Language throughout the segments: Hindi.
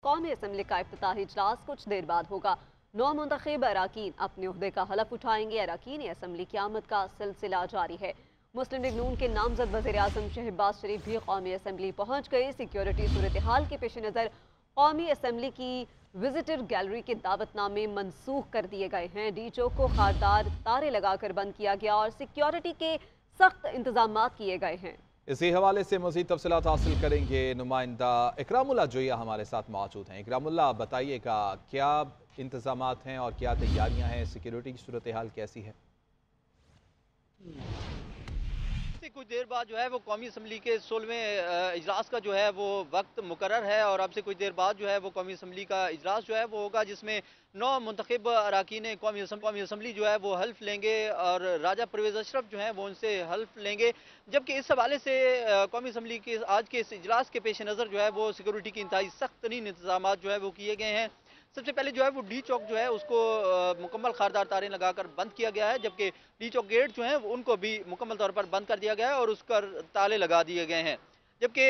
कौमी असम्बली का इफ्तिताही इजलास कुछ देर बाद होगा। नौ मुंतखब अराकीन अपने ओहदे का हलफ उठाएंगे। अराकीन असम्बली की आमद का सिलसिला जारी है। मुस्लिम लीग नून के नामजद वज़ीर आज़म शहबाज शरीफ भी कौमी असम्बली पहुँच गए। सिक्योरिटी सूरत हाल के पेश नज़र कौमी असम्बली की विजिटर गैलरी के दावतनामे मनसूख कर दिए गए हैं। डी चौक को खारदार तारे लगाकर बंद किया गया और सिक्योरिटी के सख्त इंतजाम किए गए हैं। इसी हवाले से मज़ीद तफसीलात हासिल करेंगे। नुमाइंदा इकरामुल्लाह जोया हमारे साथ मौजूद हैं। इकरामुल्लाह, बताइएगा क्या इंतजामात हैं और क्या तैयारियां हैं, सिक्योरिटी की सूरत हाल कैसी है? से कुछ देर बाद जो है वो कौमी असम्बली के 16वें इजलास का जो है वो वक्त मुकर्रर है और अब से कुछ देर बाद जो है वो कौमी असम्बली का इजलास जो है वो होगा, जिसमें 9 मुंतखब अरकान कौमी असम्बली जो है वो हल्फ लेंगे और राजा परवेज़ अशरफ जो है वो उनसे हल्फ लेंगे। जबकि इस हवाले से कौमी असम्बली के आज के इस इजलास के पेश नज़र जो है वो सिक्योरिटी की इंतहाई सख्त तरीन इंतजाम जो है वो किए गए हैं। सबसे पहले जो है वो डी चौक जो है उसको मुकम्मल खारदार तारें लगाकर बंद किया गया है, जबकि डी चौक गेट जो है उनको भी मुकम्मल तौर पर बंद कर दिया गया है और उस पर ताले लगा दिए गए हैं। जबकि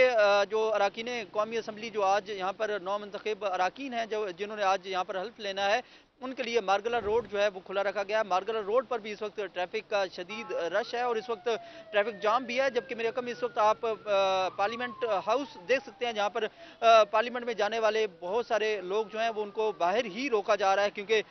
जो अरकान कौमी असम्बली जो आज यहाँ पर 9 मुंतखब अरकान हैं जो जिन्होंने आज यहाँ पर हल्फ लेना है, उनके लिए मार्गला रोड जो है वो खुला रखा गया है। मार्गला रोड पर भी इस वक्त ट्रैफिक का शदीद रश है और इस वक्त ट्रैफिक जाम भी है। जबकि मेरे कम इस वक्त आप पार्लियामेंट हाउस देख सकते हैं, जहाँ पर पार्लियामेंट में जाने वाले बहुत सारे लोग जो हैं वो उनको बाहर ही रोका जा रहा है, क्योंकि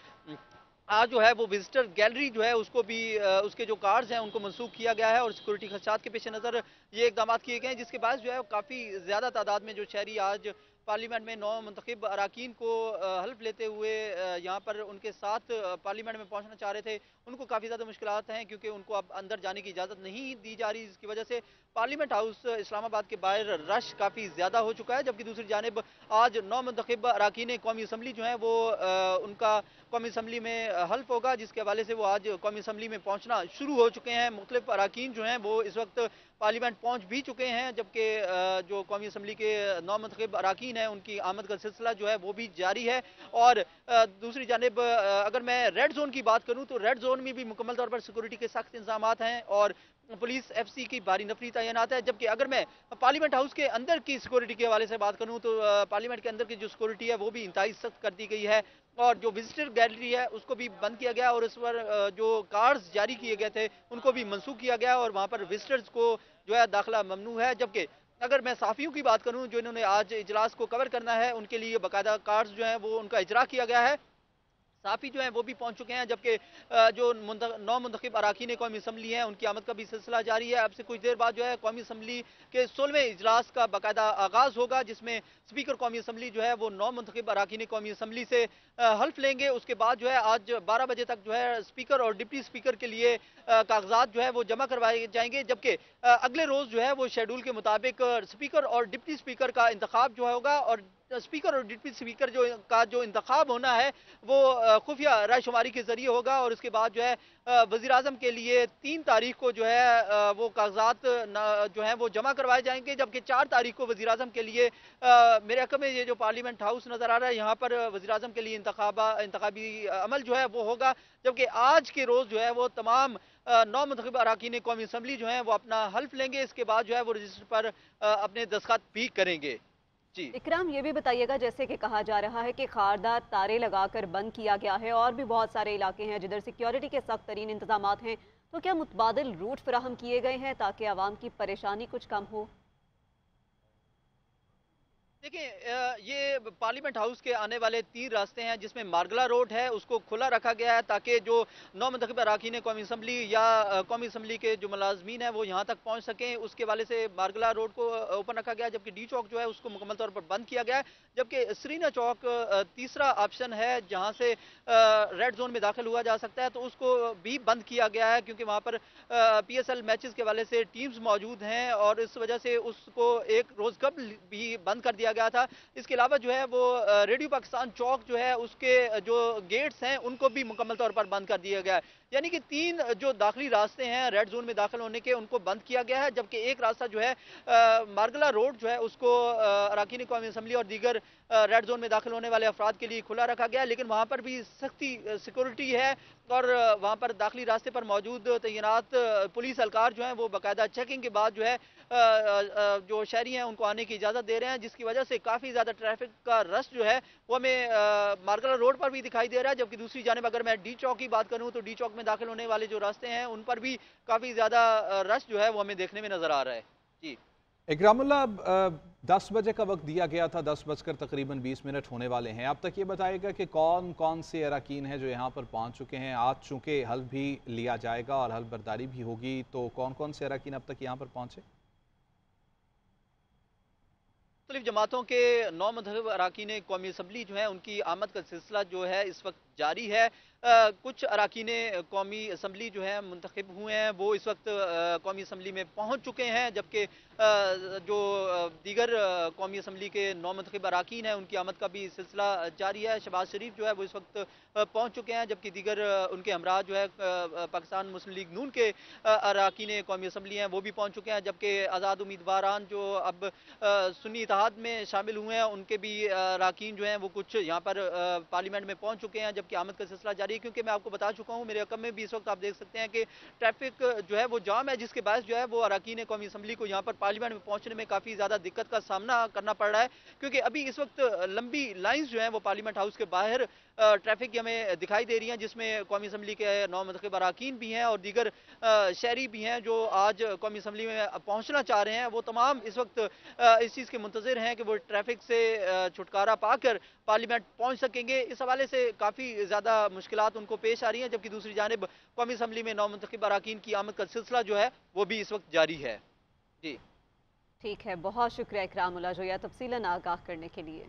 आज जो है वो विजिटर गैलरी जो है उसको भी उसके जो कार्ड्स हैं उनको मनसूख किया गया है और सिक्योरिटी खदशात के पेश नज़र ये इकदाम किए गए हैं, जिसके बाद जो है काफ़ी ज़्यादा तादाद में जो शहरी आज पार्लियामेंट में 9 मुंतखब अरकान को हल्फ लेते हुए यहाँ पर उनके साथ पार्लियामेंट में पहुँचना चाह रहे थे, उनको काफ़ी ज़्यादा मुश्किलात हैं, क्योंकि उनको अब अंदर जाने की इजाज़त नहीं दी जा रही, जिसकी वजह से पार्लियामेंट हाउस इस्लामाबाद के बाहर रश काफ़ी ज़्यादा हो चुका है। जबकि दूसरी जानिब आज 9 मुंतखब अरकान कौमी असम्बली जो है वो उनका कौमी असम्बली में हल्फ होगा, जिसके हवाले से वो आज कौमी असम्बली में पहुंचना शुरू हो चुके हैं। मुख्तलिफ अरकान जो हैं वो इस वक्त पार्लियामेंट पहुंच भी चुके हैं, जबकि जो कौमी असम्बली के 9 मुंतखब अरकान हैं उनकी आमद का सिलसिला जो है वो भी जारी है। और दूसरी जानिब अगर मैं रेड जोन की बात करूँ तो रेड जोन में भी मुकम्मल तौर पर सिक्योरिटी के सख्त इंतजाम हैं और पुलिस FC की भारी नफरी तैनात है। जबकि अगर मैं पार्लियामेंट हाउस के अंदर की सिक्योरिटी के हवाले से बात करूं तो पार्लियामेंट के अंदर की जो सिक्योरिटी है वो भी इंतहाई सख्त कर दी गई है और जो विजिटर गैलरी है उसको भी बंद किया गया और इस पर जो कार्ड्स जारी किए गए थे उनको भी मनसूख किया गया और वहां पर विजिटर्स को जो है दाखिला ममनू है। जबकि अगर मैं साफियों की बात करूं जो इन्होंने आज इजलास को कवर करना है, उनके लिए बाकायदा कार्ड्स जो है वो उनका इजरा किया गया है, साफी जो है वो भी पहुंच चुके हैं। जबकि जो 9 मुंतखब अरकान कौमी असम्बली हैं उनकी आमद का भी सिलसिला जारी है। अब से कुछ देर बाद जो है कौमी असम्बली के 16वें इजलास का बाकायदा आगाज होगा, जिसमें स्पीकर कौमी असम्बली जो है वो 9 मुंतखब अरकान कौमी असम्बली से हल्फ लेंगे। उसके बाद जो है आज 12 बजे तक जो है स्पीकर और डिप्टी स्पीकर के लिए कागजात जो है वो जमा करवाए जाएंगे। जबकि अगले रोज जो है वो शेड्यूल के मुताबिक स्पीकर और डिप्टी स्पीकर का इंतखाब जो होगा और स्पीकर और डिप्टी स्पीकर जो इंतखाब होना है वो खुफिया रायशुमारी के जरिए होगा और उसके बाद जो है वजीर आजम के लिए 3 तारीख को जो है वो कागजात जो है वो जमा करवाए जाएंगे। जबकि 4 तारीख को वजीर आजम के लिए मेरे हक में ये जो पार्लियामेंट हाउस नजर आ रहा है यहाँ पर वजीर आजम के लिए इंतखाबी अमल जो है वो होगा। जबकि आज के रोज जो है वो तमाम 9 मुंतखब अरकान कौमी असम्बली जो है वो अपना हल्फ लेंगे। इसके बाद जो है वो रजिस्टर पर अपने दस्तखत भी करेंगे। इकराम, ये भी बताइएगा जैसे कि कहा जा रहा है कि खारदार तारे लगाकर बंद किया गया है और भी बहुत सारे इलाके हैं जिधर सिक्योरिटी के सख्त तरीन इंतजाम हैं, तो क्या मुतबादिल रूट फराहम किए गए हैं ताकि आवाम की परेशानी कुछ कम हो? देखिए ये पार्लियामेंट हाउस के आने वाले 3 रास्ते हैं, जिसमें मार्गला रोड है उसको खुला रखा गया है ताकि जो 9 मुंतखब अरकान कौमी असम्बली या कौमी असम्बली के जो मुलाजमीन है वो यहाँ तक पहुँच सकें, उसके वाले से मार्गला रोड को ओपन रखा गया है। जबकि डी चौक जो है उसको मुकम्मल तौर पर बंद किया गया है। जबकि श्रीना चौक तीसरा ऑप्शन है जहाँ से रेड जोन में दाखिल हुआ जा सकता है, तो उसको भी बंद किया गया है, क्योंकि वहाँ पर PSL मैचेस के वाले से टीम्स मौजूद हैं और इस वजह से उसको एक रोज कबल भी बंद कर दिया गया था। इसके अलावा जो है वो रेडियो पाकिस्तान चौक जो है उसके जो गेट्स हैं उनको भी मुकम्मल तौर पर बंद कर दिया गया है। यानी कि 3 जो दाखिली रास्ते हैं रेड जोन में दाखिल होने के उनको बंद किया गया है। जबकि एक रास्ता जो है मार्गला रोड जो है उसको अरकान कौमी असम्बली और दीगर रेड जोन में दाखिल होने वाले अफराद के लिए खुला रखा गया है, लेकिन वहाँ पर भी सख्ती सिक्योरिटी है और वहाँ पर दाखिली रास्ते पर मौजूद तैनात पुलिस एहलकार जो हैं वो बाकायदा चेकिंग के बाद जो है जो शहरी हैं उनको आने की इजाज़त दे रहे हैं, जिसकी वजह से काफ़ी ज़्यादा ट्रैफिक का रश जो है वो हमें मार्गला रोड पर भी दिखाई दे रहा है। जबकि दूसरी जानिब अगर मैं डी चौक की बात करूँ तो डी चौक में दाखिल होने वाले जो रास्ते हैं उन पर भी काफ़ी ज़्यादा रश जो है वो हमें देखने में नज़र आ रहा है। जी इकरामुल्लाह, 10 बजे का वक्त दिया गया था, 10 बजकर तकरीबन 20 मिनट होने वाले हैं। अब तक ये बताएगा कि कौन कौन से अरकान हैं जो यहाँ पर पहुँच चुके हैं। आज चूँकि हल्फ भी लिया जाएगा और हल्फ बर्दारी भी होगी, तो कौन कौन से अरकान अब तक यहाँ पर पहुँचे? मुख्तलिफ जमातों के 9 मज़हब अरकान कौमी असम्बली जो है उनकी आमद का सिलसिला जो है इस वक्त जारी है। कुछ अरकान कौमी असम्बली जो है मुंतखब हुए हैं वो इस वक्त कौमी असम्बली में पहुँच चुके हैं, जबकि जो दीगर कौमी असम्बली के 9 मुंतखब अरकान हैं उनकी आमद का भी सिलसिला जारी है। शहबाज शरीफ जो है वो इस वक्त पहुँच चुके हैं, जबकि दीगर उनके हमरा जो है पाकिस्तान मुस्लिम लीग नून के अरकान कौमी असम्बली हैं वो भी पहुँच चुके हैं, जबकि आज़ाद उम्मीदवारान जो अब सुन्नी इत्तेहाद में शामिल हुए हैं उनके भी अरकान जो हैं वो कुछ यहाँ पर पार्लियामेंट में पहुँच चुके हैं, जबकि आमद का सिलसिला जारी है। क्योंकि मैं आपको बता चुका हूँ मेरे रकम में भी इस वक्त आप देख सकते हैं कि ट्रैफिक जो है वो जाम है, जिसके बायस जो है वो अरकान कौमी असम्बली को यहाँ पर पार्लियामेंट में पहुँचने में काफ़ी ज़्यादा दिक्कत का सामना करना पड़ रहा है, क्योंकि अभी इस वक्त लंबी लाइन्स जो हैं वो पार्लियामेंट हाउस के बाहर ट्रैफिक की हमें दिखाई दे रही हैं, जिसमें कौमी असम्बली के 9 मुंतखब अरकान भी हैं और दीगर शहरी भी हैं जो आज कौमी असम्बली में पहुँचना चाह रहे हैं। वो तमाम इस वक्त इस चीज़ के मुंतज़िर हैं कि वो ट्रैफिक से छुटकारा पाकर पार्लियामेंट पहुँच सकेंगे। इस हवाले से काफ़ी ज़्यादा मुश्किलात उनको पेश आ रही हैं, जबकि दूसरी जानिब कौमी असम्बली में 9 मुंतखब अरकान की आमद का सिलसिला जो है वो भी इस वक्त जारी है। जी ठीक है, बहुत शुक्रिया इकरामुल्लाह जोया तफसीलन आगाह करने के लिए।